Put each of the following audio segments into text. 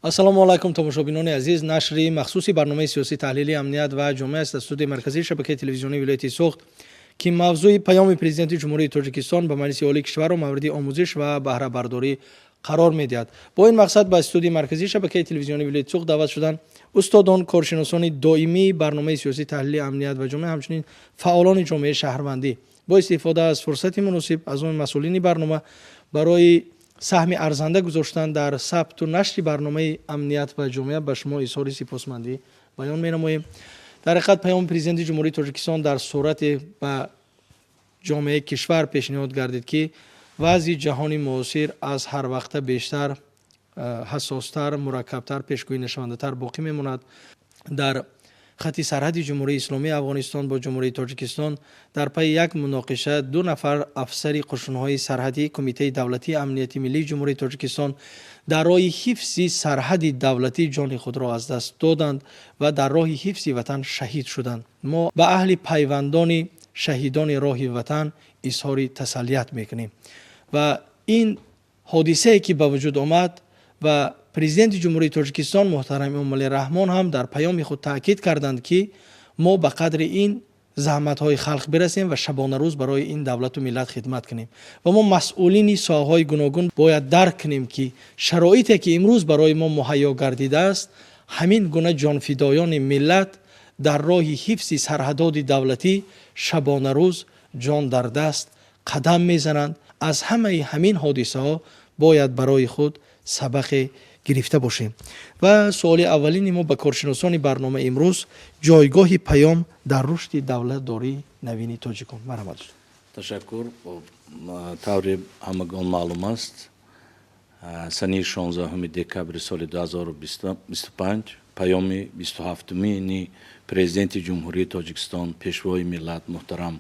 ассалому алайкум тамошобинони азиз. Нашри махсуси барномаи сиёсӣ таҳлили амният ва ҷомеа аст аз студияи марказии шабакаи телевизионии вилояти Суғд ки мавзӯи паёми президенти ҷумҳурии Тоҷикистон ба Маҷлиси олии кишварро мавриди омӯзиш ва баҳрабардорӣ қарор медиҳад. Бо ин мақсад ба студияи марказии шабакаи телевизионии вилояти Суғд даъват шуданд устодон, коршиносони доимии барномаи сиёсӣ таҳлили амният ва ҷомеа, ҳамчунин фаъолони ҷомеаи шаҳрвандӣ. Бо истифода аз фурсати муносиб аз он масъулини барнома барои саҳми арзанда гузоштан дар сабту нашри барномаи амният ва ҷомеа ба шумо изҳори сипосмандӣ баён менамоем. дар ҳақиқат паёми президенти ҷумҳурии Тоҷикистон дар сурате ба ҷомеаи кишвар пешниҳод гардид ки вазъи ҷаҳони муосир аз ҳар вақта бештар ҳассостар, мураккабтар, пешгӯинашавандатар боқӣ мемонад. дар хати сарҳади ҷумҳурии исломии Афғонистон бо ҷумҳурии Тоҷикистон дар пайи як муноқиша 2 нафар афсари қушунҳои сарҳадӣ Кумитаи давлатии амнияти миллии ҷумҳурии Тоҷикистон дар роҳи ҳифзи сарҳади давлатӣ ҷони худро аз даст доданд ва дар роҳи ҳифзи ватан шаҳид шуданд. мо ба аҳли пайвандони шаҳидони роҳи ватан изҳори тасаллият мекунем ва ин ҳодисае ки ба вуҷуд омад ва президенти ҷумҳурии Тоҷикистон муҳтарам Эмомалӣ Раҳмон ҳам дар паёми худ таъкид карданд ки мо ба қадри ин заҳматҳои халқ бирасем ва шабонарӯз барои ин давлату миллат хидмат кунем ва мо масъулини соҳаҳои гуногун бояд дарк кунем ки шароите ки имрӯз барои мо муҳайё гардидааст, ҳамин гуна ҷонфидоёни миллат дар роҳи ҳифзи сарҳадоди давлатӣ шабонарӯз ҷон дар даст қадам мезананд. аз ҳамаи ҳамин ҳодисаҳо бояд барои худ сабақе гирифта бошем. ва суоли аввалини мо ба коршиносони барнома имрӯз ҷойгоҳи паём дар рушди давлатдории навини тоҷикон. марҳамат. ташаккур. таври ҳамагон маълум аст, санаи 16 декабри соли 2025 паёми 27-мини президенти ҷумҳурии Тоҷикистон, пешвои миллат муҳтарам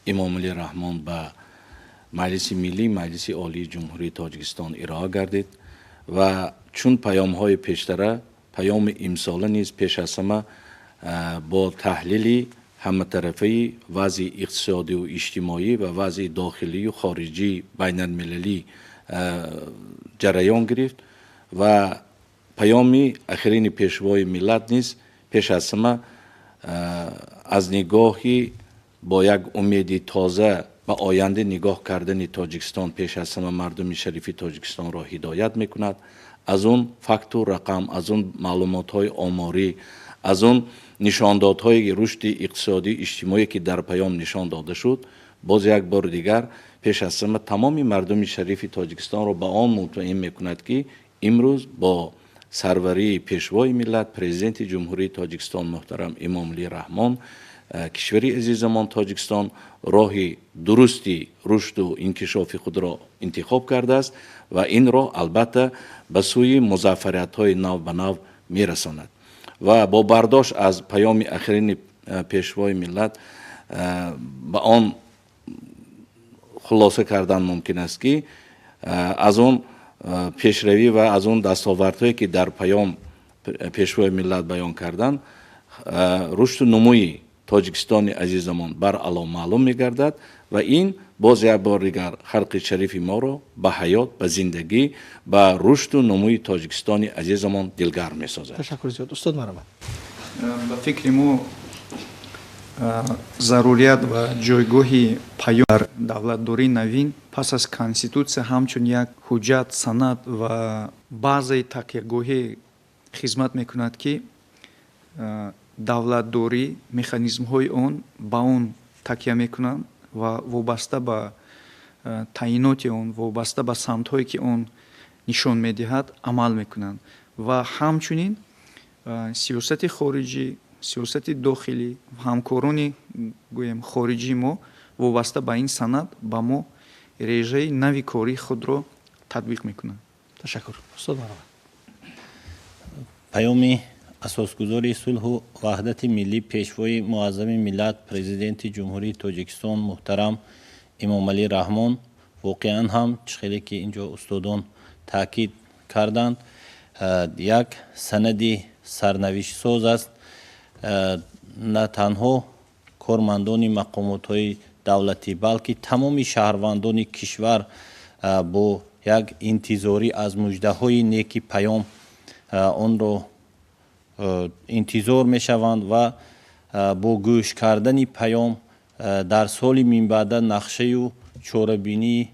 Эмомалӣ Раҳмон ба Маҷлиси миллӣ, Маҷлиси олии ҷумҳурии Тоҷикистон ироа гардид ва чун паёмҳои пештара, паёми имсола низ пеш аз ҳама бо таҳлили ҳаматарафаи вазъи иқтисодию иҷтимоӣ ва вазъи дохилию хориҷии байналмилалӣ ҷараён гирифт ва паёми ахирини пешвои миллат низ пеш аз ҳама аз нигоҳи бо як умеди тоза ба оянда нигоҳ кардани Тоҷикистон пеш аз ҳама мардуми шарифи Тоҷикистонро ҳидоят мекунад. аз он факту рақам, аз он маълумотҳои оморӣ, аз он нишондодҳои рушди иқтисодӣ иҷтимоие ки дар паём нишон дода шуд, боз як бор дигар пеш аз ҳама тамоми мардуми шарифи Тоҷикистонро ба он мутмаин мекунад ки имрӯз бо сарварии пешвои миллат президенти ҷумҳурии Тоҷикистон муҳтарам Эмомалӣ Раҳмон кишвари азизамон Тоҷикистон роҳи дурусти рушду инкишофи худро интихоб кардааст ва ин роҳ албатта ба сӯи музаффариятҳои нав ба нав мерасонад. ва бо бардошт аз паёми ахирини пешвои миллат ба он хулоса кардан мумкин аст ки аз он пешравӣ ва аз он дастовардҳое ки дар паём пешвои миллат баён карданд, рушду нумӯи Тоҷикистони азизамон баръало маълум мегардад ва ин боз як бор дигар халқи шарифи моро ба ҳаёт, ба зиндагӣ, ба рушду нумӯи Тоҷикистони азизамон дилгар месозад. Ташаккур зиёд. Устод марҳамат. ба фикри мо зарурият ва ҷойгоҳи паём дар давлатдории навин пас аз конститутсия ҳамчун як ҳуҷҷат, санад ва баъзе такягоҳӣ хизмат мекунад ки давлатдорӣ механизмҳои он ба он такя мекунанд ва вобаста ба таъиноти он, вобаста ба самтҳое ки он нишон медиҳад амал мекунанд ва ҳамчунин сиёсати хориҷӣ, сиёсати дохилӣ, ҳамкорони гӯем хориҷии мо вобаста ба ин санад ба мо режаи нави кории худро татбиқ мекунанд. Ташаккур. Устод марҳамат. паёми асосгузори сулҳу ваҳдати миллӣ пешвои муаззами миллат президенти ҷумҳурии Тоҷикистон муҳтарам Эмомалӣ Раҳмон воқеан ҳам чхеле ки инҷо устодон таъкид карданд, як санади сарнавиштсоз аст. на танҳо кормандони мақомотҳои давлатӣ, балки тамоми шаҳрвандони кишвар бо як интизорӣ аз муждаҳои неки паём آن رو انتظار می شوند و با گوش کردن پیام در سال من بعد نقشه و چاره‌بینی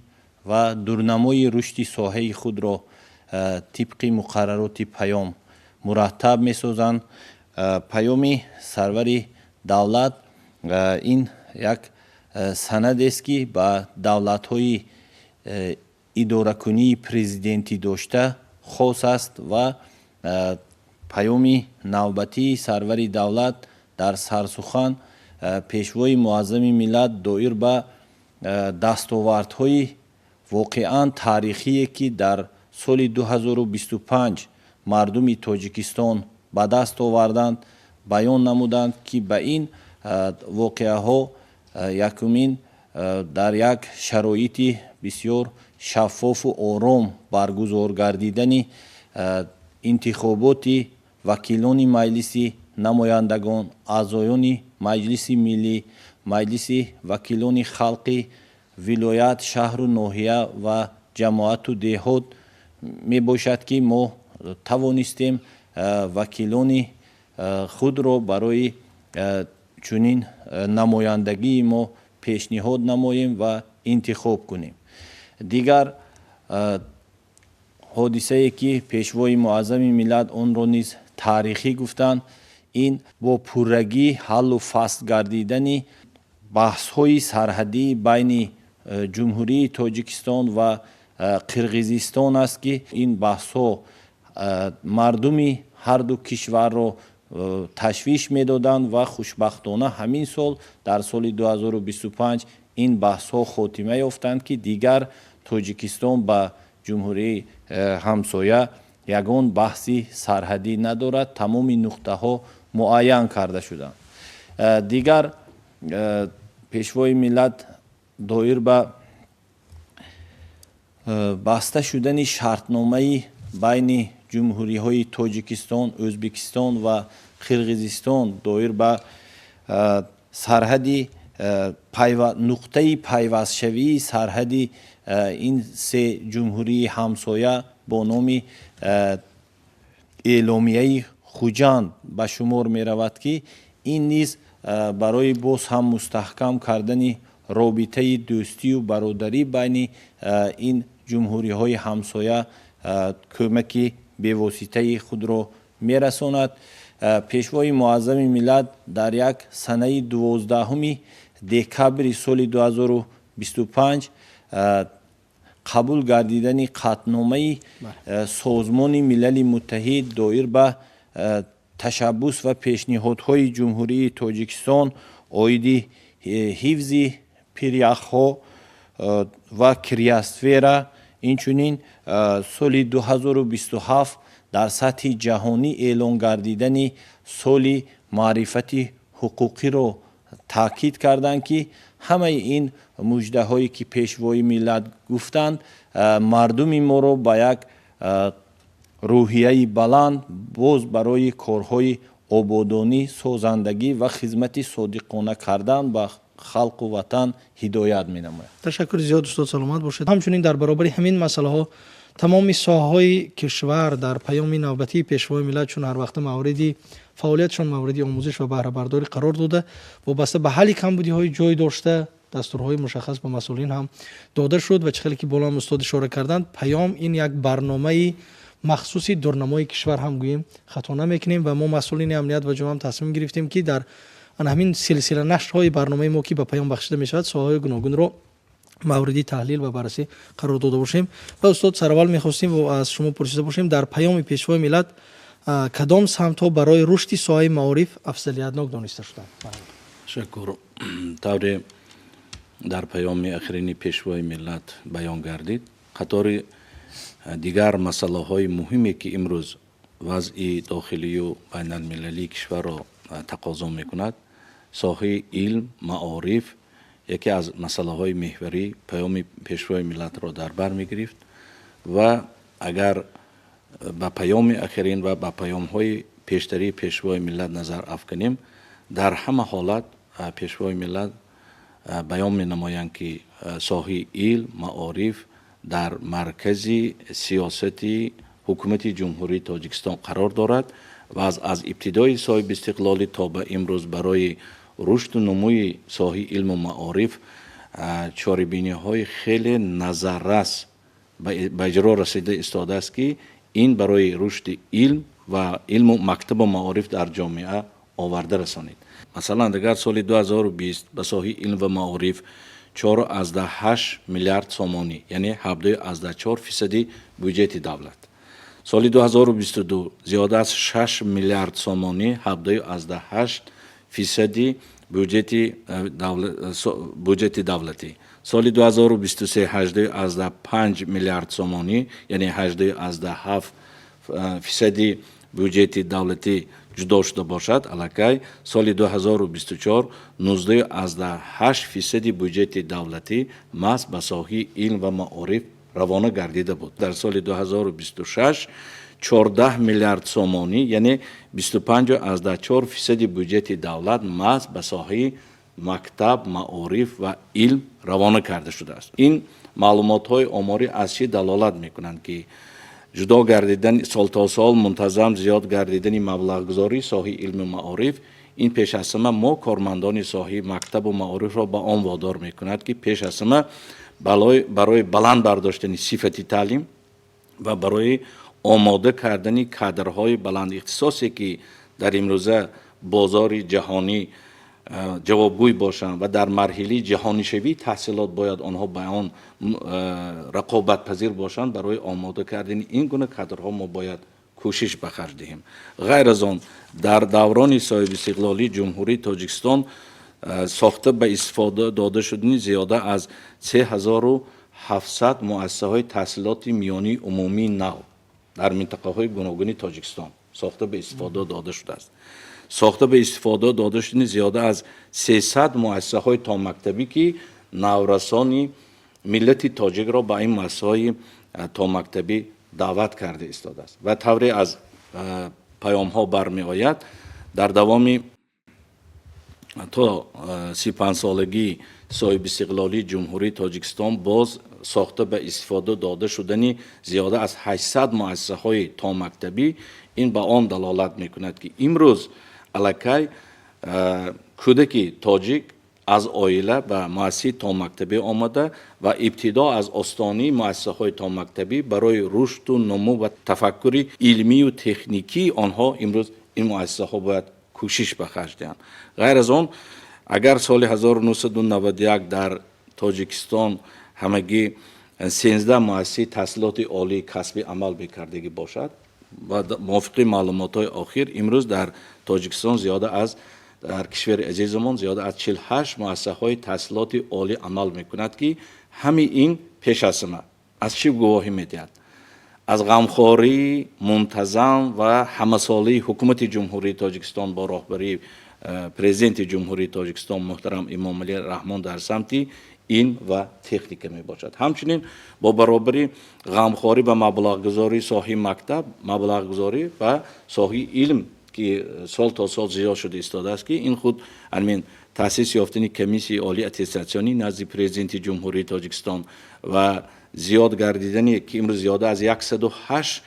و دورنمای رشد ساحه خود را طبق مقررات پیام مرتب می سازند. پیام سرور دولت این یک سند است که به دولت های اداره کنی پرزیدنتی داشته خاص است و پیام نوبتی سرور دولت در سرسخن پیشوای معظم ملت دایر به دستاوردهای واقعا تاریخی که در سال 2025 مردم تاجیکستان به دست آوردند بیان نمودند که به این واقعه ها یکمین در یک شرایط بسیار شفاف و آرام برگزار گردیدن انتخابات وکیلان مجلس نمایندگان، اعضایان مجلس ملی، مجلس وکیلان خلقی ولایت، شهر و ناحیه و جماعت و دهات می باشد که ما توانستیم وکیلان خود را برای چنین نمایندگی ما پیشنهاد نماییم و انتخاب کنیم. دیگر حادثه که پیشوای معظم ملت آن را نیز تاریخی گفتند، این با پررگی حل و فصل گردیدن بحث های سرحدی بین جمهوری تاجیکستان و قرقیزستان است که این بحث ها مردم هر دو کشور را تشویش میدادند و خوشبختانه همین سال در سال 2025 این بحث ها خاتمه یافتند که دیگر تاجیکستان با جمهوری همسایه یگان بحثی سرحدی ندارد، تمام نقطه ها معین کرده شدند. دیگر پیشوای ملت دایر به بسته شدن شرطنامه بین جمهوری های تاجیکستان، ازبکستان و قرقیزستان دایر به سرحدی نقطه پیوست شوی سرحدی این سه جمهوری همسایه با نام اعلامیه خوجند به شمار می رود که این نیز برای باز هم مستحکم کردن رابطه دوستی و برادری بین این جمهوری های همسایه کمک به واسطه خود را می رساند. پیشوای معظم ملت در یک سنه 12 دکبر سال 2025 قبول گردیدن قطعنامه سازمان ملل متحد دایر به تشبث و پیشنهادهای جمهوری تاجیکستان عاید حفظ پریخ‌ها و کریاسفر، اینچنین سال 2027 در سطح جهانی اعلان گردیدن سال معرفت حقوقی را تاکید کردند که همه این مژده هایی که پیشوای ملت گفتند مردم ما را به یک روحیه بلند باز برای کارهای آبادانی، سازندگی و خدمت صادقانه کردن به خلق و وطن هدایت می نماید. تشکر زیاد استاد، سلامت باشید. همچنین در برابر همین مسئله ها تمام ساحه‌های کشور در پیام نوبتی پیشوای ملت چون هر وقت موردی فعالیتشون موردی آموزش و بهره برداری قرار داده، وابسته به حل کمبودی‌های جای داشته دستورهای مشخص به مسئولین هم داده شد و چخیلی که بالا هم استاد اشاره کردند پیام این یک برنامه مخصوصی دورنمای کشور هم گوییم خطا نمیکنیم و ما مسئولین امنیت و جامعه هم تصمیم گرفتیم که در همین سلسله نشرهای برنامه ما که به پیام بخشیده می شود ساحه‌های گوناگون رو موردی تحلیل و بررسی قرار داده باشیم. و استاد سرول می‌خواستیم و از شما پرسیده باشیم در پیام پیشوای ملت کدام سمت‌ها برای رشد ساحه معارف افضلیت‌ناک دانسته شدند؟ تشکر. طور در پیام اخرین پیشوای ملت بیان گردید قطار دیگر مسئله های مهمی که امروز وضع داخلی و بین المللی کشور را تقاضا میکند ساحه علم، معارف یکی از مسئله های محوری پیام پیشوای ملت را در بر میگرفت و اگر با پیام اخرین و با پیام های پیشتری پیشوای ملت نظر افکنیم در همه حالت پیشوای ملت بیان می نمایند که ساحه علم، معارف در مرکز سیاست ҳукумати ҷумҳурии тоҷикистон қарор дорад ва аз ибтидои соҳиби истиқлолӣ то ба имрӯз барои рушду нумӯи соҳаи илму маориф чорабиниҳои хеле назаррас ба иҷро расида истодааст ки ин барои рушди илм ва илму мактабу маориф дар ҷомеа оварда расонид. Масалан, агар соли 2020 ба соҳаи илм ва маориф 4,8 миллиард сомонӣ, яъне 7,4% бюҷети давлат. Соли 2022 зиёда аз 6 миллиард сомонӣ, 7,8% бюҷети давлатӣ. Соли 2023 8,5 миллиард сомонӣ, яъне 8,7% бюджети давлатӣ ҷудо шуда бошад аллакай. Соли 2024 19,8% бюджети давлатӣ маҳз ба соҳаи илм ва маориф равона гардида буд. Дар соли 2026 14 миллиард сомонӣ, яъне 25,4% бюджети давлат маҳз ба соҳаи мактаб, маориф ва илм равона карда шудааст. Ин маълумотҳои оморӣ аз чӣ далолат мекунанд ки ҷудо гардидани сол то сол мунтазам зиёд гардидани маблағгузории соҳаи илму маориф, ин пеш аз ҳама мо кормандони соҳаи мактабу маорифро ба он водор мекунад ки пеш аз ҳама барои баланд бардоштани сифати таълим ва барои омода кардани кадрҳои баландихтисосе ки дар имрӯза бозори ҷаҳонӣ ҷавобгӯй бошанд ва дар марҳилаи ҷаҳонишавии таҳсилот бояд онҳо ба он рақобатпазир бошанд. Барои омода кардани ин гуна кадрҳо мо бояд кӯшиш ба харҷ диҳем. ғайр аз он дар даврони соҳибистиқлолии ҷумҳурии тоҷикистон сохта ба истифода дода шудани зиёда аз 3700 муассисаҳои таҳсилоти миёнии умумии нав дар минтақаҳои гуногуни Тоҷикистон сохта ба истифода дода шудааст. Сохта ба истифода дода шудани зиёда аз 300 муассисаҳои томактабӣ ки наврасони миллати тоҷикро ба ин муассисаҳои томактабӣ даъват карда истодааст. Ва тавре аз паёмҳо бармеояд, дар давоми то 35-солагии соҳибистиқлолии ҷумҳурии Тоҷикистон боз сохта ба истифода дода шудани зиёда аз 800 муассисаҳои томактабӣ, ин ба он далолат мекунад ки имрӯз аллакай кӯдаки тоҷик аз оила ба муассисаи томактабӣ омада ва ибтидо аз остонаи муассисаҳои томактабӣ барои рушду нумӯ ва тафаккури илмию техникии онҳо имрӯз ин муассисаҳо бояд кӯшиш ба харҷ диҳанд. ғайр аз он агар соли 1991 дар Тоҷикистон ҳамагӣ 13 муассисаи таҳсилоти олии касбӣ амал мекардагӣ бошад ва мувофиқи маълумотҳои охир имрӯз дар Тоҷикистон зиёда аз дар кишвари азизамон зиёда аз 48 муассисаҳои таҳсилоти олӣ амал мекунад ки ҳами ин пеш аз ҳама аз чӣ гувоҳӣ медиҳад? аз ғамхории мунтазам ва ҳамасолаи ҳукумати ҷумҳурии Тоҷикистон бо роҳбарии президенти ҷумҳурии Тоҷикистон муҳтарам Эмомалӣ Раҳмон дар самти илм ва техника мебошад. Ҳамчунин бо баробари ғамхорӣ ба маблағгузории соҳаи мактаб, маблағгузорӣ ва соҳаи илм ки сол то сол зиёд шуда истодааст ки ин худ амин таъсис ёфтани комиссияи олии аттестатсионӣ назди президенти ҷумҳурии Тоҷикистон ва зиёд гардидани ки имрӯз зиёда аз 108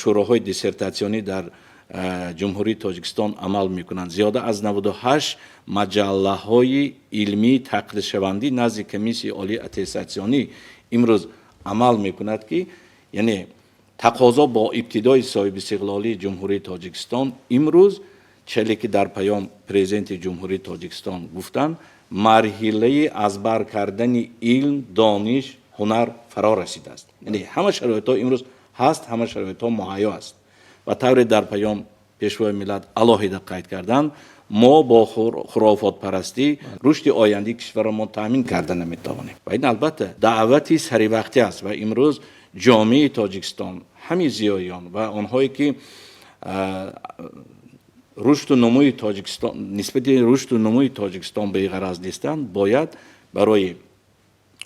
шӯроҳои диссертатсионӣ дар ҷумҳурии Тоҷикистон амал мекунанд. Зиёда аз 98 маҷаллаҳои илмии тақлидшавандӣ назди комиссияи олии аттестатсионӣ имрӯз амал мекунад ки яъне тақозо бо ибтидои соҳибистиқлолии ҷумҳурии Тоҷикистон имрӯз челе ки дар паём президенти ҷумҳурии Тоҷикистон гуфтанд марҳилаи аз бар кардани илм, дониш, ҳунар фаро расидааст. Яъне ҳама шароитҳо имрӯз ҳаст, ҳама шароитҳо муҳайё аст. ва тавре дар паём пешвои миллат алоҳида қайд карданд мо бо хурофотпарастӣ рушди ояндаи кишвармон таъмин карда наметавонем. ва ин албатта даъвати саривақтӣ аст ва имрӯз ҷомеаи Тоҷикистон ҳамин зиёиён ва онҳое ки рушду нумӯи Тоҷикистон нисбати рушду нумӯи Тоҷикистон беғараз нестанд бояд барои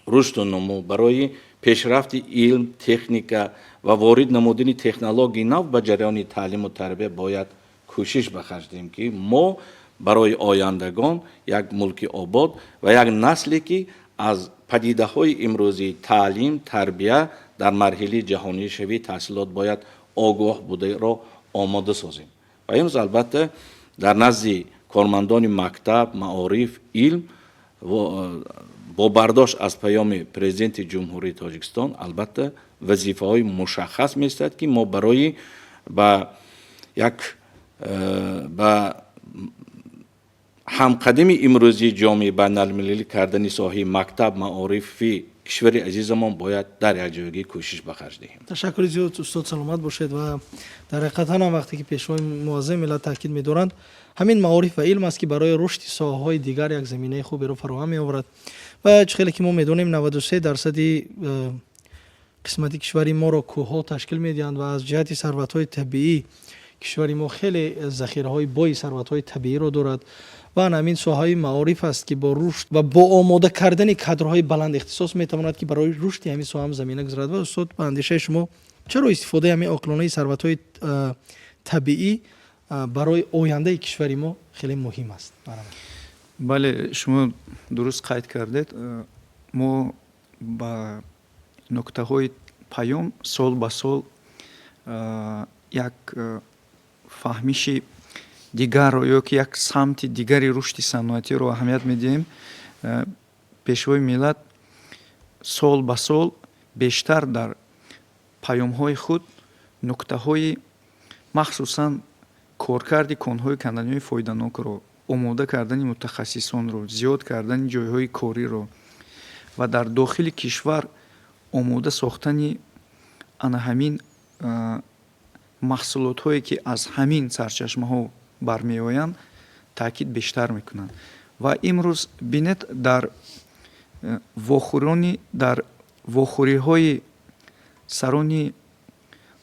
рушду нумӯ, барои пешрафти илм, техника ва ворид намудани технологияи нав ба ҷараёни таълиму тарбия бояд кӯшиш ба харҷ диҳем ки мо барои ояндагон як мулки обод ва як насле ки аз падидаҳои имрӯзии таълим, тарбия дар марҳилаи ҷаҳонии шавии таҳсилот бояд огоҳ бударо омода созем. ва имрӯз албатта дар назди кормандони мактаб, маориф, илм бо бардошт аз паёми президенти ҷумҳурии Тоҷикистон албатта вазифаҳои мушаххас меистад, ки мо барои ба ҳамқадами имрӯзии ҷомеаи байналмилалӣ кардани соҳаи мактаб, маорифи кишвари азизамон бояд дар якҷоягӣ кӯшиш ба харҷ диҳем. ташаккури зиёд устод, саломат бошед. ва дар ҳақиқатан ҳам вақте ки пешвои муаззами миллат таъкид медоранд, ҳамин маориф ва илм аст ки барои рушди соҳаҳои дигар як заминаи хуберо фароҳам меоварад. ва хеле ки мо медонем 93% қисмати кишвари моро кӯҳҳо ташкил медиҳанд ва аз ҷиҳати сарватҳои табиӣ кишвари мо хеле захираҳои бои сарватҳои табииро дорад. ва ҳамин соҳаи маориф аст ки бо рушд ва бо омода кардани кадрҳои баландихтисос метавонад ки барои рушди ҳамин соҳаам замина гузарад. ва устод, ба андешаи шумо чаро истифодаи ҳамин оқилонаи сарватҳои табиӣ барои ояндаи кишвари мо хеле муҳим аст? бале, шумо дуруст қайд кардед. мо ба нуктаҳои паём сол ба сол як фаҳмиши дигарро ё ки як самти дигари рушди саноатиро аҳамият медиҳем. пешвои миллат сол ба сол бештар дар паёмҳои худ нуктаҳои махсусан коркарди конҳои канданиҳои фоиданокро, омода кардани мутахассисонро, зиёд кардани ҷойҳои кориро ва дар дохили кишвар омода сохтани ана ҳамин маҳсулотҳое ки аз ҳамин сарчашмаҳо бармеоянд таъкид бештар мекунанд. ва имрӯз бинед дар вохӯриҳои сарони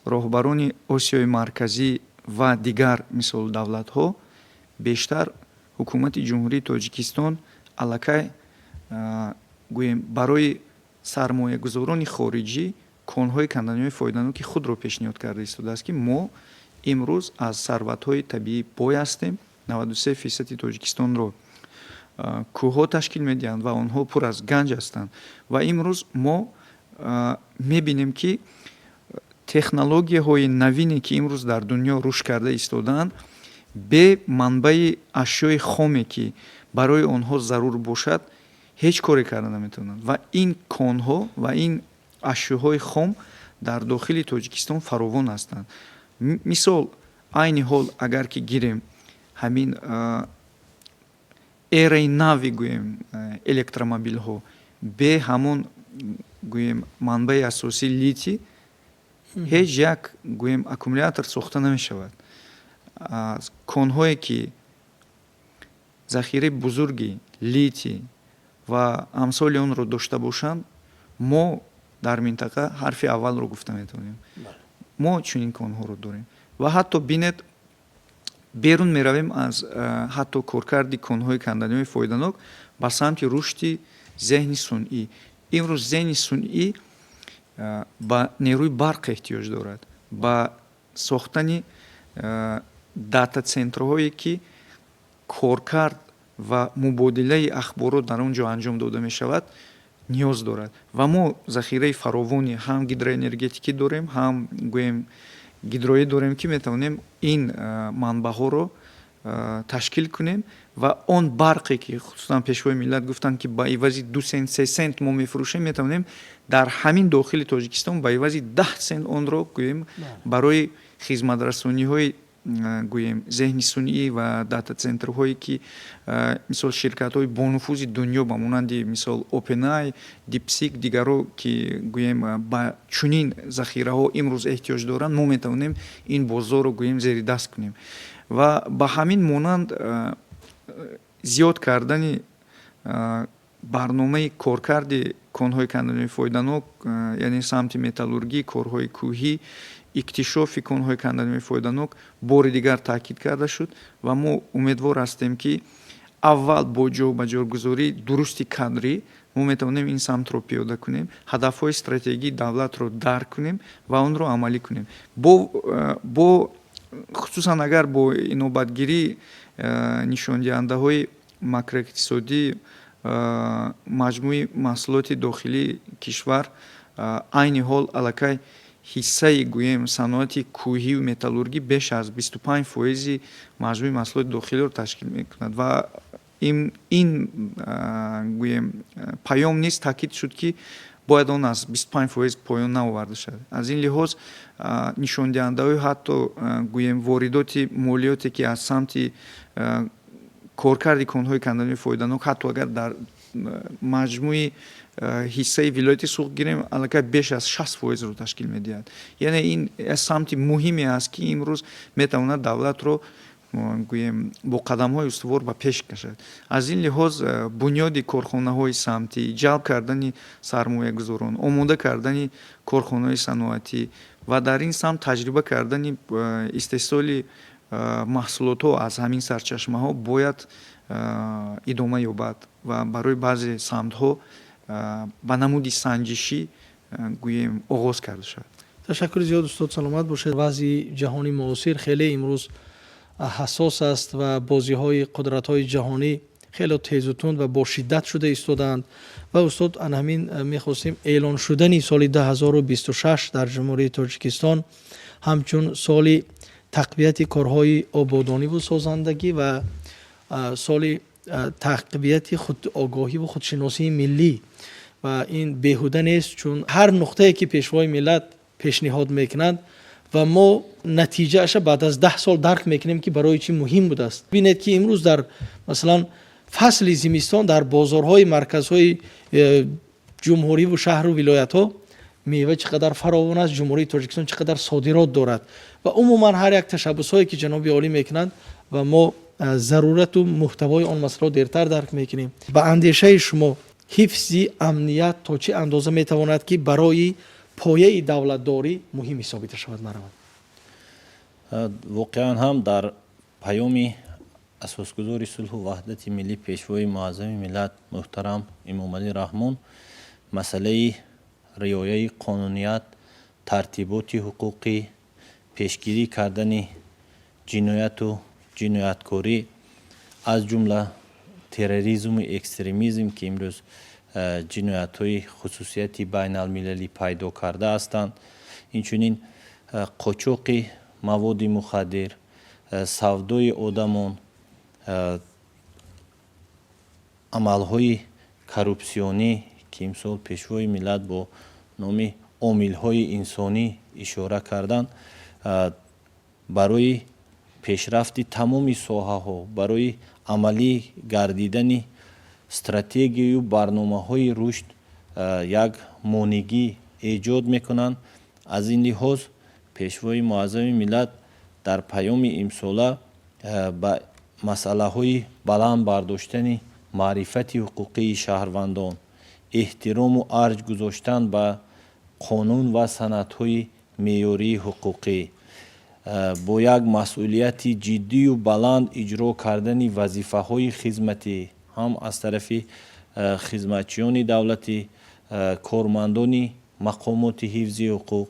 роҳбарони Осиёи Марказӣ ва дигар мисол давлатҳо бештар ҳукумати ҷумҳурии Тоҷикистон аллакай гӯем барои сармоягузорони хориҷӣ конҳои канданиҳои фоиданоки худро пешниҳод карда истодааст, ки мо имрӯз аз сарватҳои табиӣ бой ҳастем. 93% Тоҷикистонро кӯҳҳо ташкил медиҳанд ва онҳо пур аз ганҷ ҳастанд. ва имрӯз мо мебинем ки технологияҳои навине ки имрӯз дар дунё рушд карда истодаанд, бе манбаи ашёи хоме ки барои онҳо зарур бошад, ҳеҷ коре карда наметавонанд. ва ин конҳо ва ин ашёҳои хом дар дохили Тоҷикистон фаровон ҳастанд. мисол айни ҳол агар ки гирем ҳамин эраи нави гӯем электромобилҳо бе ҳамон гӯем манбаи асосии лити ҳеҷ як гӯем аккумулятор сохта намешавад. конҳое ки захираи бузурги лити ва амсоли онро дошта бошанд, мо дар минтақа ҳарфи аввалро гуфта метавонем. мо чунин конҳоро дорем. ва ҳатто бинед берун меравем аз ҳатто коркарди конҳои канданиҳои фоиданок ба самти рушди зеҳни сунъӣ. имрӯз зеҳни сунъӣ ба нерӯи барқ эҳтиёҷ дорад, ба сохтани дата-центрҳое ки коркард ва мубодилаи ахборот дар он ҷо анҷом дода мешавад ниёз дорад. ва мо захираи фаровони ҳам гидроэнергетикӣ дорем, ҳам гӯем гидроӣ дорем, ки метавонем ин манбаъҳоро ташкил кунем ва он барқе ки хусусан пешвои миллат гуфтанд ки ба ивази 2 сент 3 сент мо мефурӯшем, метавонем дар ҳамин дохили Тоҷикистон ба ивази 10 сент онро гӯем барои хизматрасониҳои гӯем зеҳни сунъӣ ва дата-центрҳое ки мисол ширкатҳои бонуфузи дунё ба монанди мисол OpenAI, DeepSeek дигаро ки гӯем ба чунин захираҳо имрӯз эҳтиёҷ доранд, мо метавонем ин бозорро гӯем зери даст кунем. ва ба ҳамин монанд зиёд кардани барномаи коркарди конҳои канданиҳои фоиданок, яъне самти металлургӣ, корҳои кӯҳӣ, иктишофи конҳои канданиҳои фоиданок бори дигар таъкид карда шуд ва мо умедвор ҳастем ки аввал бо ҷобаҷогузории дурусти кадрӣ мо метавонем ин самтро пиёда кунем, ҳадафҳои стратегии давлатро дарк кунем ва онро амалӣ кунем. бо хусусан агар бо инобатгирии нишондиҳандаҳои макроиқтисодӣ маҷмӯи маҳсулоти дохилии кишвар айни ҳол аллакай ҳиссаи гӯем саноати кӯҳиву металлургӣ беш аз 25% маҷмӯи маҳсулоти дохилиро ташкил мекунад ва ин гӯем паём низ таъкид шуд ки бояд он аз 25% поён наоварда шавад. Аз ин лиҳоз нишондиҳандаҳои ҳатто гӯем воридоти молиёте ки аз самти коркарди конҳои канданои фоиданок ҳатто агар дар маҷмӯи ҳиссаи вилояти суғд гирем аллакай беш аз 60%-ро ташкил медиҳад. Яъне ин самти муҳиме аст ки имрӯз метавонад давлатро гӯем бо қадамҳои устувор ба пеш кашад. Аз ин лиҳоз бунёди корхонаҳои самтӣ, ҷалб кардани сармоягузорон, омода кардани корхонаҳои саноатӣ ва дар ин самт таҷриба кардани истеҳсоли маҳсулотҳо аз ҳамин сарчашмаҳо бояд идома ёбад ва барои баъзе самтҳо ба намуди санҷишӣ гӯем оғоз карда шавад. ташаккури зиёд устод, саломат бошед. вазъи ҷаҳони муосир хеле имрӯз ҳассос аст ва бозиҳои қудратҳои ҷаҳонӣ хеле тезу тунд ва бошиддат шуда истодаанд ва устод ан ҳамин мехостем эълон шудани соли 2026 дар ҷумҳурии Тоҷикистон ҳамчун соли тақвияти корҳои ободониву созандагӣ ва соли тақвияти худогоҳиву худшиносии миллӣ ва ин беҳуда нест, чун ҳар нуқтае ки пешвои миллат пешниҳод мекунад ва мо натиҷааша баъд аз 10 сол дарк мекунем ки барои чӣ муҳим будааст. бинед ки имрӯз дар масалан фасли зимистон дар бозорҳои марказҳои ҷумҳуриву шаҳру вилоятҳо мева чӣ қадар фаровон аст, ҷумҳурии Тоҷикистон чӣ қадар содирот дорад ва умуман ҳар як ташаббусҳое ки ҷаноби олӣ мекунанд ва мо зарурату муҳтавои он масъаларо дертар дарк мекунем. ба андешаи шумо ҳифзи амният то чӣ андоза метавонад ки барои пояи давлатдорӣ муҳим ҳисобида шавад? маравад воқеан ҳам дар паёми асосгузори сулҳу ваҳдати миллӣ пешвои муаззами миллат муҳтарам Имомалӣ Раҳмон масъалаи риояи қонуният, тартиботи ҳуқуқӣ, пешгирӣ кардани ҷинояту ҷинояткорӣ аз ҷумла терроризму экстремизм ки имрӯз ҷиноятҳои хусусияти байналмилалӣ пайдо карда ҳастанд, инчунин қочоқи маводи мухаддир, савдои одамон, амалҳои коррупсионӣ ки имсол пешвои миллат бо номи омилҳои инсонӣ ишора карданд, барои пешрафти тамоми соҳаҳо, барои амалӣ гардидани стратегияю барномаҳои рушд як монигӣ эҷод мекунанд. аз ин лиҳоз пешвои муаззами миллат дар паёми имсола ба масъалаҳои баланд бардоштани маърифати ҳуқуқии шаҳрвандон, эҳтирому арҷ гузоштан ба қонун ва санадҳои меъёрии ҳуқуқӣ, бо як масъулияти ҷиддию баланд иҷро кардани вазифаҳои хизматӣ ҳам аз тарафи хизматчиёни давлатӣ, кормандони мақомоти ҳифзи ҳуқуқ,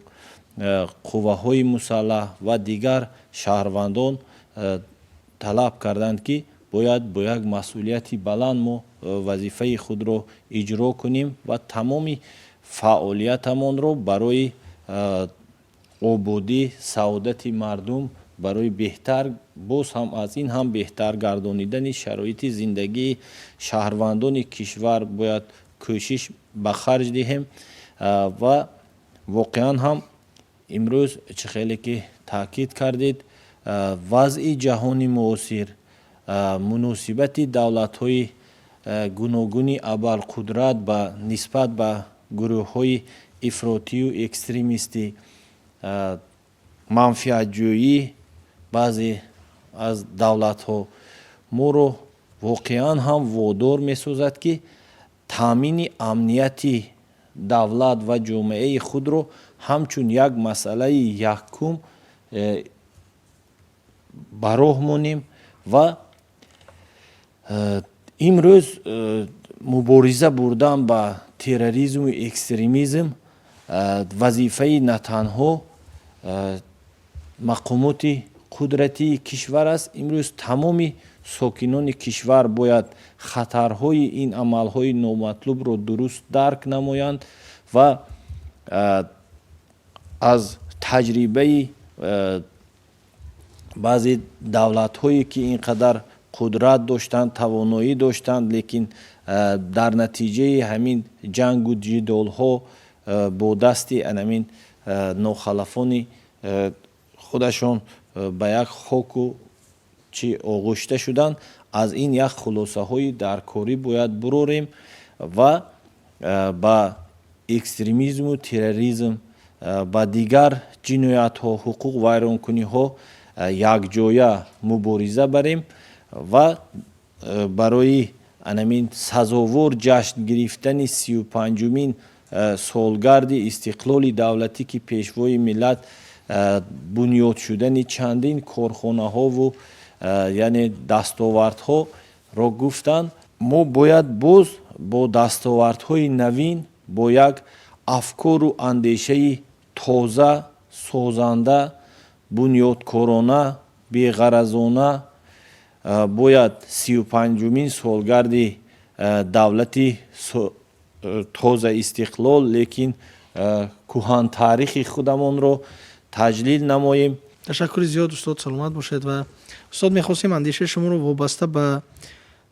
қувваҳои мусаллаҳ ва дигар шаҳрвандон талаб карданд ки бояд бо як масъулияти баланд мо вазифаи худро иҷро кунем ва тамоми фаъолиятамонро барои ободӣ, саодати мардум, барои беҳтар боз ҳам аз ин ҳам беҳтар гардонидани шароити зиндагии шаҳрвандони кишвар бояд кӯшиш ба харҷ диҳем ва воқеан ҳам имрӯз чӣ хеле ки таъкид кардед, вазъи ҷаҳони муосир, муносибати давлатҳои гуногуни абарқудрат ба нисбат ба гурӯҳҳои ифротию экстремистӣ, манфиатҷӯӣ баъзе аз давлатҳо моро воқеан ҳам водор месозад ки таъмини амнияти давлат ва ҷомеаи худро ҳамчун як масъалаи якум ба роҳ монем ва имрӯз мубориза бурдан ба терроризму экстремизм вазифаи на танҳо мақомоти қудратии кишвар аст. имрӯз тамоми сокинони кишвар бояд хатарҳои ин амалҳои номатлубро дуруст дарк намоянд ва از تجربه بعضی دولت هایی که اینقدر قدرت داشتند، توانایی داشتند، لیکن در نتیجه همین جنگ و جدال ها با دستی همین ناخلفان خودشون به یک خاک و چی آغشته شدند. از این یک خلاصه های درکاری باید بروریم و با اکستریمیزم و تروریسم با دیگر جنایت ها، حقوق ویرانکنی ها یک جایه مبارزه بریم و برای همین سزاوار جشن گرفتن 35مین سالگرد استقلال دولتی که پیشوای ملت بنیاد شدن چندین کارخانه ها و یعنی دستاوردها را گفتند، ما باید باز با دستاوردهای نوین با یک افکار و اندیشه تازه، سازنده، بنیادکارانه، بی‌غرضانه باید 35مین سالگرد دولتی تازه استقلال لیکن کهن تاریخ خودمان را تجلیل نماییم. تشکر زیاد استاد، سلامت باشید. و استاد میخواستیم اندیشه شما رو وابسته به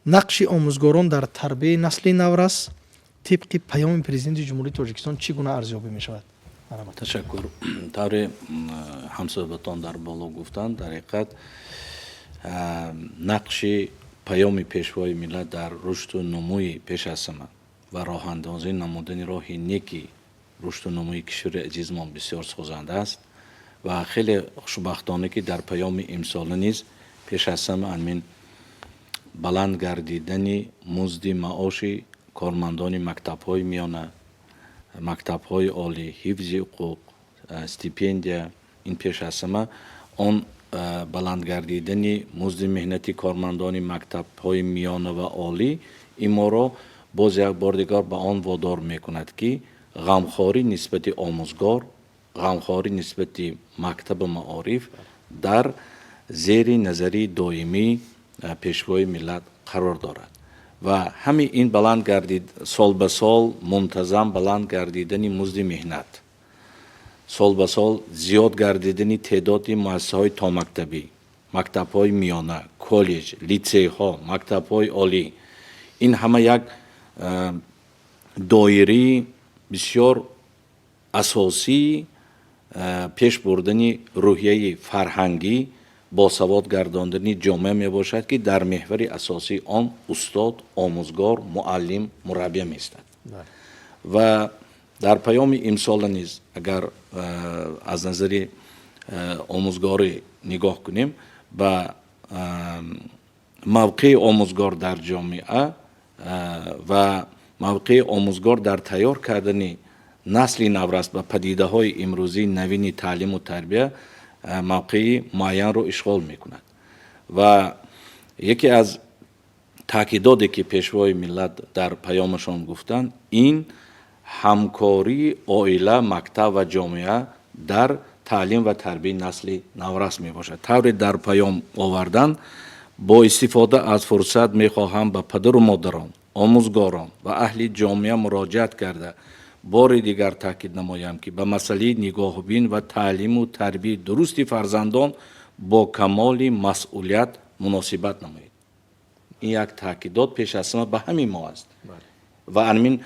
نقش آموزگاران در تربیت نسل نورس طبق پیام پرزیدنت جمهوری تاجیکستان چگونه ارزیابی می شود؟ تشکر. طور همصحبتان در بالا گفتند، در حقیقت نقش پیام پیشوای ملت در رشد و نموی پیش از همه و راه اندازی نمودن راه نیکی رشد و نموی کشور عزیزمان بسیار سازنده است و خیلی خوشبختانه که در پیام امسال نیز پیش از همه همین بلند گردیدن مزد معاش کارمندان مکتب‌های میانه، مکتب‌های عالی، حفظ حقوق، استیپندیا، این پیش از همه آن بلند گردیدن مزد مهنتی کارمندان مکتب‌های میانه و عالی این ما را باز یک بار دیگر به آن وادار میکند که غمخواری نسبت آموزگار، غمخواری نسبت مکتب معارف در زیر نظری دائمی پیشوای ملت قرار دارد و همین این بلند گردید سال به سال منتظم بلند گردیدن مزد مهنت، سال به سال زیاد گردیدن تعداد مؤسسه‌های تا مکتبی، مکتب‌های میانه، کالج، لیسه‌ها، مکتب‌های عالی، این همه یک دایره بسیار اساسی پیش بردن روحیه فرهنگی با سواد گرداندن جامعه می باشد که در محور اساسی آن استاد، آموزگار، معلم، مربی می است. و در پیام امسال نیز اگر از نظر آموزگاری نگاه کنیم و موقع آموزگار در جامعه و موقع آموزگار در تیار کردن نسل نورست و پدیده های امروزی نوین تعلیم و تربیه موقع معین رو اشغال میکند و یکی از تاکیداتی که پیشوای ملت در پیامشان گفتند این همکاری عائله، مکتب و جامعه در تعلیم و تربیت نسل نورست می باشد. طور در پیام آوردن با استفاده از فرصت می خواهم به پدر و مادران، آموزگاران و اهل جامعه مراجعت کرده بار دیگر تاکید نمایم که به مسئله نگاه بین و تعلیم و تربیت درست فرزندان با کمال مسئولیت مناسبت نمایید. این یک تاکیدات پیش از همه به همین ما است و همین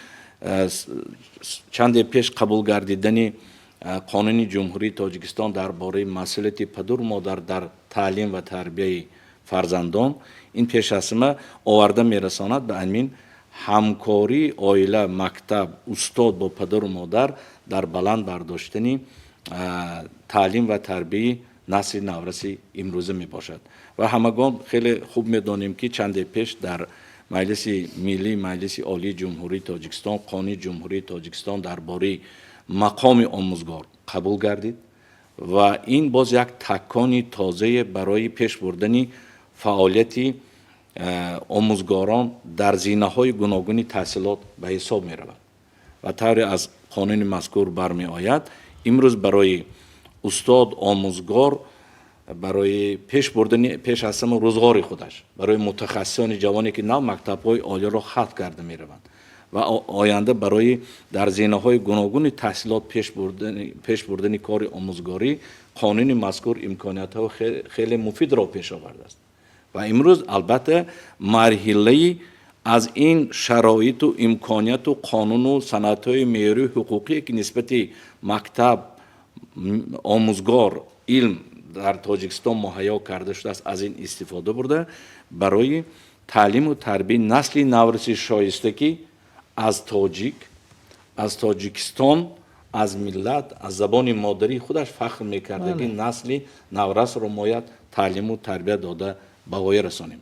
چند پیش قبول گردیدن قانون جمهوری تاجیکستان درباره مسئولیت پدر و مادر در تعلیم و تربیت فرزندان این پیش از همه آورده میرساند به همین همکاری عائله، مکتب، استاد با پدر و مادر در بلند برداشتن تعلیم و تربیت نسل نورسی امروزه می باشد و همگان خیلی خوب می دانیم که چند پیش در مجلس ملی، مجلس عالی جمهوری تاجیکستان قانون جمهوری تاجیکستان درباره مقام آموزگار قبول گردید و این باز یک تکانی تازه برای پیش بردن فعالیت آموزگاران در زمینه‌های گوناگون تحصیلات به حساب می رود و طور از قانون مذکور برمی آید امروز برای استاد آموزگار برای پیش بردن پیش از همه روزگار خودش برای متخصصان جوانی که نه مکتب‌های عالی را ختم کرده می روند و آینده برای در زمینه‌های گوناگون تحصیلات پیش بردن کار آموزگاری قانون مذکور امکانیت‌ها خیلی مفید را پیش آورده است و امروز البته مرحله از این شرایط و امکانیت و قانون و سنت‌های معیاری حقوقی که نسبت مکتب آموزگار علم در تاجیکستان مهیا کرده شده است از این استفاده برده برای تعلیم و تربیت نسل نورسی شایستگی از تاجیکستان از ملت از زبان مادری خودش فخر میکرده که نسل نورس را باید تعلیم و تربیت داده به غایه رسانیم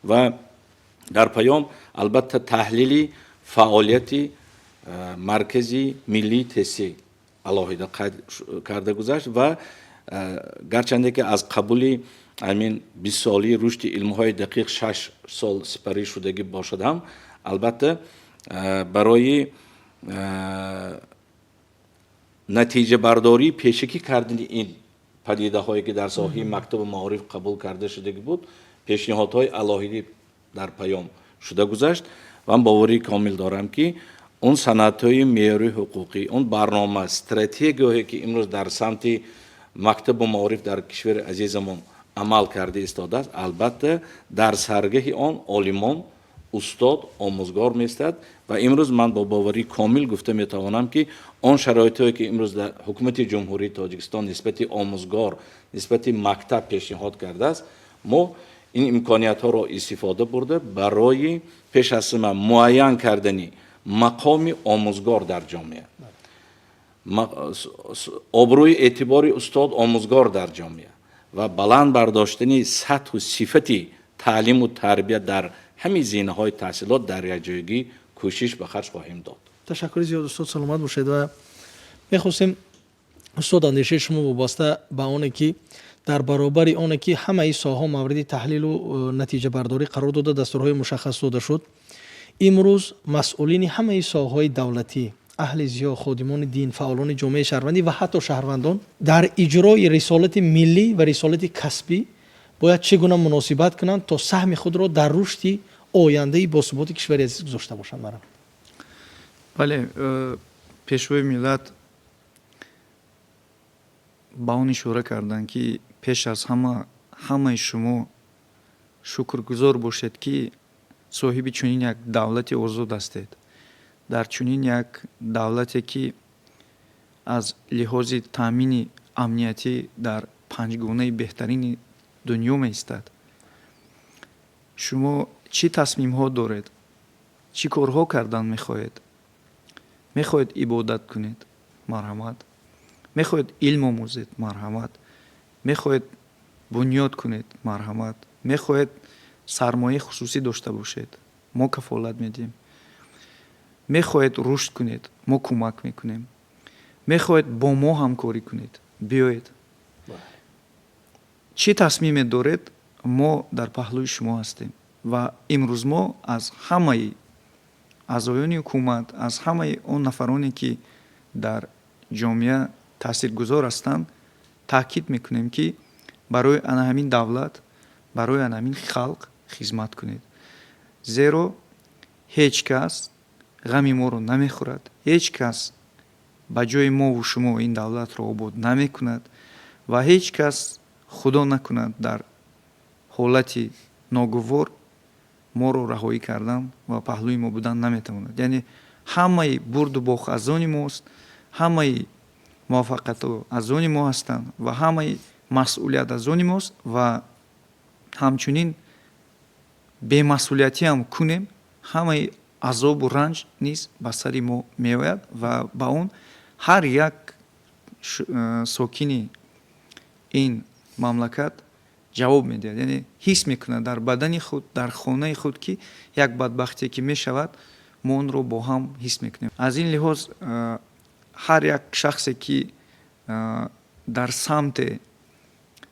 و در پیام البته تحلیلی فعالیت مرکزی ملی تسی علاهیده کرده گذشت و گرچنده که از قبول همین 20 سالی رشد علمهای دقیق 6 سال سپری شدگی باشد هم البته برای نتیجه برداری پیشکی کردن این پدیده هایی که در ساحه مکتب معارف قبول کرده شدگی بود پیشنهادهای علاهیده در پیام شده گذشت و من باوری کامل دارم که اون سنت‌های معیاری حقوقی اون برنامه استراتژی که امروز در سمت مکتب معارف در کشور عزیزمون عمل کرده ایستاده است البته در سرگه آن عالمان استاد آموزگار میستد و امروز من با باوری کامل گفته میتوانم که آن شرایطی که امروز در حکومت جمهوری تاجیکستان نسبت آموزگار نسبت مکتب پیشنهاد کرده است ما این امکانیت ها را استفاده برده برای پیش از همه معین کردن مقام آموزگار در جامعه آبروی اعتبار استاد آموزگار در جامعه و بلند برداشتن سطح و صفت تعلیم و تربیت در همین زمینه‌های تحصیلات در یکجایگی کوشش به خرج خواهیم داد. تشکر زیاد استاد سلامت باشید و می‌خواستیم استاد اندیشه شما وابسته به آنه که در برابر آنه که همه این ساحه مورد تحلیل و نتیجه برداری قرار داده دستورهای مشخص داده شد امروز مسئولین همه این ساحه‌های دولتی اهل ضیا خادمان دین فعالان جامعه شهروندی و حتی شهروندان در اجرای رسالت ملی و رسالت کسبی باید چگونه مناسبت کنند تا سهم خود را در رشد آینده باثبات کشور عزیز گذاشته باشند مرام. بله پیشوای ملت با اون اشاره کردن که پیش از همه شما شکرگزار باشید که صاحب چنین یک دولت آزاد هستید در چنین یک دولتی که از لحاظ تامین امنیتی در پنجگانه بهترین دنیا می ایستد. شما چی تصمیم ها دارید؟ چی کارها کردن میخواهید؟ میخواهید عبادت کنید؟ مرحمت. میخواهید علم آموزید؟ مرحمت. میخواهید بنیاد کنید؟ مرحمت. میخواهید سرمایه خصوصی داشته باشید؟ ما کفالت میدیم. میخواهید رشد کنید؟ ما کمک میکنیم. میخواهید با ما همکاری کنید؟ بیایید. چی تصمیم دارید؟ ما در پهلوی شما هستیم و امروز ما از همه اعضایان حکومت از همه اون نفرانی که در جامعه تاثیرگذار هستند تاکید میکنیم که برای همین دولت برای همین خلق خدمت کنید زیرا هیچ کس غم ما رو نمیخورد هیچ کس به جای ما و شما این دولت را آباد نمیکند و هیچ کس خدا نکند در حالت ناگوار ما رو رهایی کردن و پهلوی ما بودن نمیتواند. یعنی همه برد و باخت از آن ماست، همه موفقیت از آن ما هستند و همه مسئولیت از آن ماست و همچنین بی‌مسئولیتی هم کنیم همه عذاب و رنج نیز به سر ما میآید و با اون هر یک ساکن این مملکت جواب میده. یعنی حس میکنه در بدن خود در خانه خود که یک بدبختی که میشود ما اون رو با هم حس میکنیم. از این لحاظ هر یک شخصی که در سمت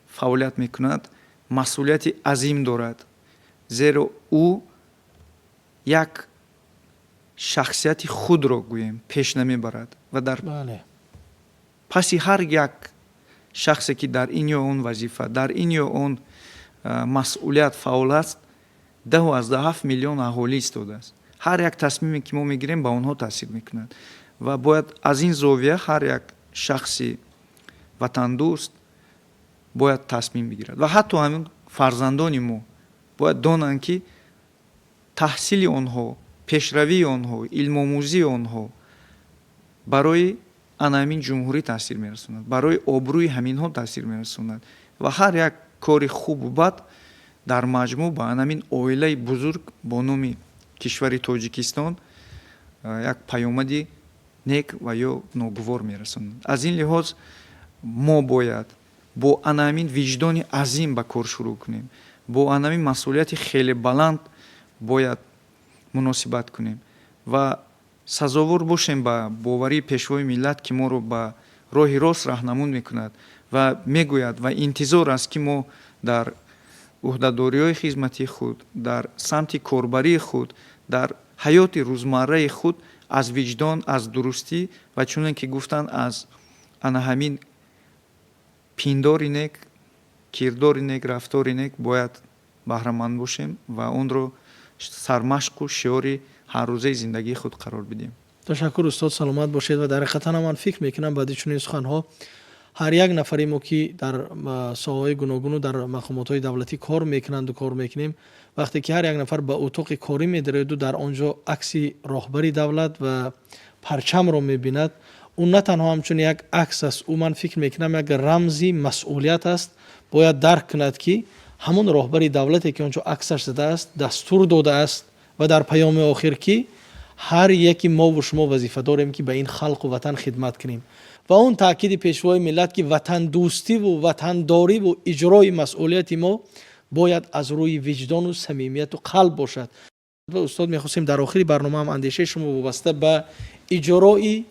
فعالیت میکند مسئولیت عظیم دارد زیرا او یک شخصیت خود را گوییم پیش نمیبرد و در پس هر یک شخصی که در این یا اون وظیفه در این یا اون مسئولیت فعال است 10 و 17 میلیون اهالی ایستاده است. ҳар як тасмиме ки мо мегирем ба онҳо таъсир мекунад ва бояд аз ин зовия ҳар як шахси ватандӯст бояд тасмим бигирад ва ҳатто ҳамин фарзандони мо бояд донанд ки таҳсили онҳо, пешравии онҳо, илмомӯзии онҳо барои анамин ҷумҳурӣ таъсир мерасонад, барои обрӯи ҳаминҳо таъсир мерасонад ва ҳар як кори хубу бад дар маҷмӯъ ба анамин оилаи бузург бо номи кишвари Тоҷикистон як паёмади нек ва ё ногувор мерасонад. Аз ин лиҳоз мо бояд бо анамин виҷдони азим ба кор шурӯъ кунем, бо анамин масъулияти хеле баланд бояд муносибат кунем ва сазовор бошем ба боварии пешвои миллат ки моро ба роҳи рост раҳнамун мекунад ва мегӯяд ва интизор аст ки мо дар уҳдадориҳои хизматии худ, дар самти корбарии худ, дар ҳаёти рӯзмарраи худ аз виҷдон, аз дурустӣ ва чуне ки гуфтанд аз ана ҳамин пиндори нек, кирдори нек, рафтори нек бояд баҳраманд бошем ва онро сармашқу шиёри ҳаррӯзаи зиндагии худ қарор бидем. ташаккур устод, саломат бошед. ва дар ҳақиқатан ман фикр мекунам баъди чунин суханҳо ҳар як нафари мо ки дар соҳаҳои гуногуну дар мақомотҳои давлатӣ кор мекунанду кор мекунем, вақте ки ҳар як нафар ба утоқи корӣ медарояду дар он ҷо акси роҳбари давлат ва парчамро мебинад, ӯ на танҳо ҳамчун як акс аст, ӯ ман фикр мекунам як рамзи масъулият аст. бояд дарк кунад ки ҳамон роҳбари давлате ки он ҷо аксаш задааст дастур додааст ва дар паёми охир ки ҳар яки мову шумо вазифадорем ки ба ин халқу ватан хидмат кунем ва он таъкиди пешвои миллат ки ватандӯстиву ватандориву иҷрои масъулияти мо бояд аз рӯи виҷдону самимияту қалб бошад. ва устод, мехостем дар охири барномаам андешаи шумо вобаста ба иҷрои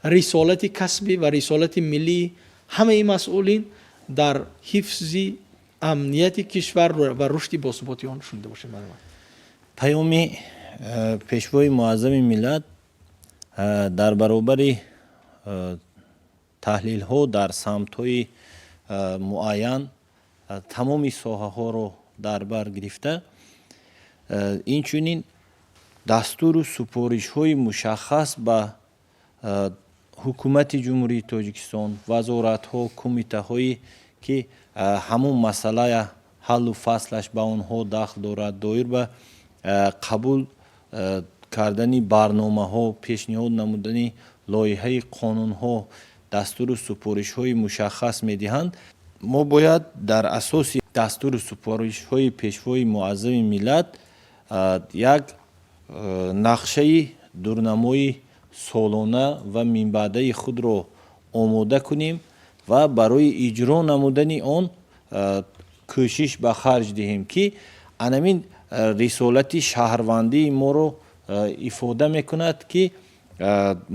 рисолати касбӣ ва рисолати миллии ҳамаи масъулин дар ҳифзи амнияти кишвар ва рушди босуботи он шунида бошем. паёми пешвои муаззами миллат дар баробари таҳлилҳо дар самтҳои муайян тамоми соҳаҳоро дар бар гирифта, инчунин дастуру супоришҳои мушаххас ба ҳукумати ҷумҳурии Тоҷикистон, вазоратҳо, кумитаҳое ки ҳамон масъалая ҳаллу фаслаш ба онҳо дахл дорад, доир ба қабул кардани барномаҳо, пешниҳод намудани лоиҳаи қонунҳо, дастуру супоришҳои мушаххас медиҳанд. мо бояд дар асоси дастуру супоришҳои пешвои муаззами миллат як нақшаи дурнамои солона ва минбаъдаи худро омода кунем ва барои иҷро намудани он кӯшиш ба харҷ диҳем ки анамин рисолати шаҳрвандии моро ифода мекунад ки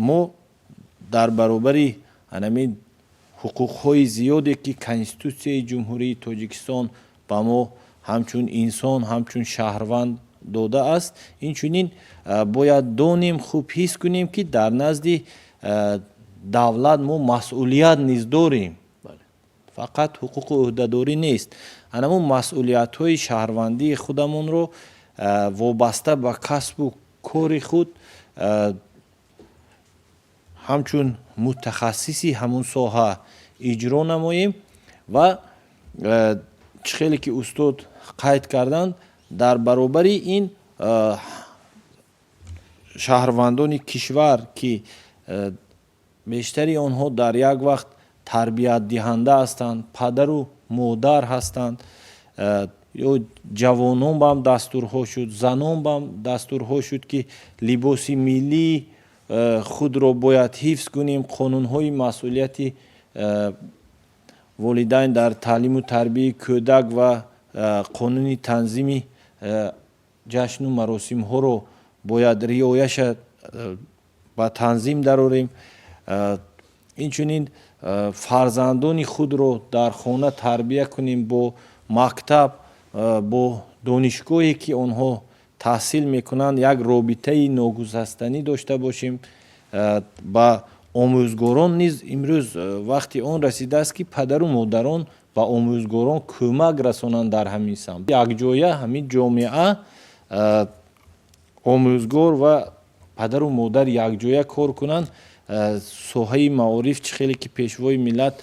мо дар баробари анамин ҳуқуқҳои зиёде ки Конститутсияи Ҷумҳурии Тоҷикистон ба мо ҳамчун инсон, ҳамчун шаҳрванд додааст, инчунин бояд донем, хуб ҳис кунем ки дар назди давлат мо масъулият низ дорем. фақат ҳуқуқу ӯҳдадорӣ нест. анамон масъулиятҳои шаҳрвандии худамонро вобаста ба касбу кори худ ҳамчун мутахассиси ҳамон соҳа иҷро намоем ва чӣ хеле ки устод қайд карданд, дар баробари ин шаҳрвандони кишвар ки бештари онҳо дар як вақт тарбиятдиҳанда ҳастанд, падару модар ҳастанд, ё ҷавонон бам дастурҳо шуд, занон бам дастурҳо шуд ки либоси миллии худро бояд ҳифз кунем, қонунҳои масъулияти волидайн дар таълиму тарбияи кӯдак ва қонуни танзими ҷашну маросимҳоро бояд риояша ба танзим дарорем. инчунин фарзандони худро дар хона тарбия кунем, бо мактаб, бо донишгоҳе ки онҳо таҳсил мекунанд як робитаи ногузастанӣ дошта бошем. ба омӯзгорон низ имрӯз вақти он расидааст ки падару модарон ба омӯзгорон кӯмак расонанд дар ҳамин самт. якҷоя ҳамин ҷомеа омӯзгор ва падару модар якҷоя кор кунанд. соҳаи маориф чӣ хеле ки пешвои миллат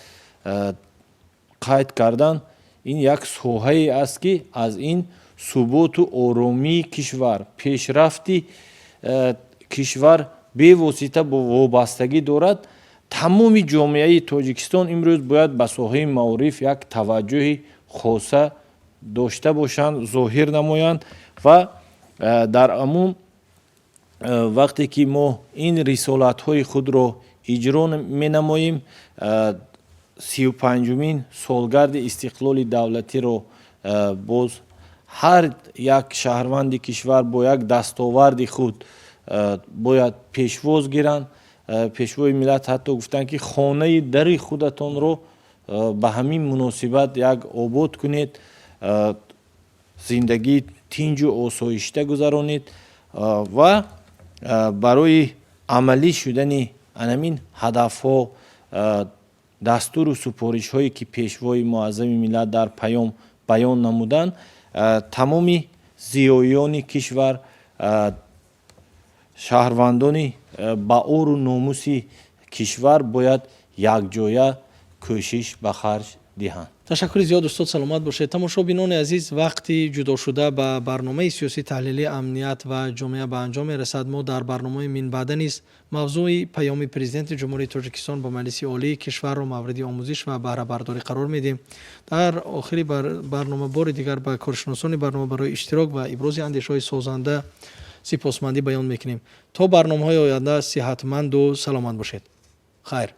қайд карданд, ин як соҳае аст ки аз ин суботу оромии кишвар, пешрафти кишвар бевосита вобастагӣ дорад. тамоми ҷомеаи Тоҷикистон имрӯз бояд ба соҳаи маориф як таваҷҷӯҳи хоса дошта бошанд, зоҳир намоянд ва дар амум вақте ки мо ин рисолатҳои худро иҷро менамоем, 35-умин солгарди истиқлоли давлатиро боз ҳар як шаҳрванди кишвар бо як дастоварди худ бояд пешвоз гиранд. пешвои миллат ҳатто гуфтанд ки хонаи дари худатонро ба ҳамин муносибат як обод кунед, зиндагии тинҷу осоишта гузаронед ва барои амалӣ шудани анамин ҳадафҳо, дастуру супоришҳое ки пешвои муаззами миллат дар паём баён намуданд, тамоми зиёёни кишвар, шаҳрвандони ба ору номуси кишвар бояд якҷоя кӯшиш ба харҷ диҳанд. ташаккури зиёд устод, саломат бошед. тамошобинони азиз, вақти ҷудошуда ба барномаи сиёсӣ таҳлилӣ амният ва ҷомеа ба анҷом мерасад. мо дар барномаи минбаъда низ мавзӯи паёми президенти ҷумҳурии Тоҷикистон ба Маҷлиси олии кишварро мавриди омӯзиш ва баҳрабардорӣ қарор медиҳем. дар охири барнома бори дигар ба коршиносони барнома барои иштирок ва ибрози андешҳои созанда сипосмандӣ баён мекунем. то барномаҳои оянда сиҳатманду саломат бошед. хайр.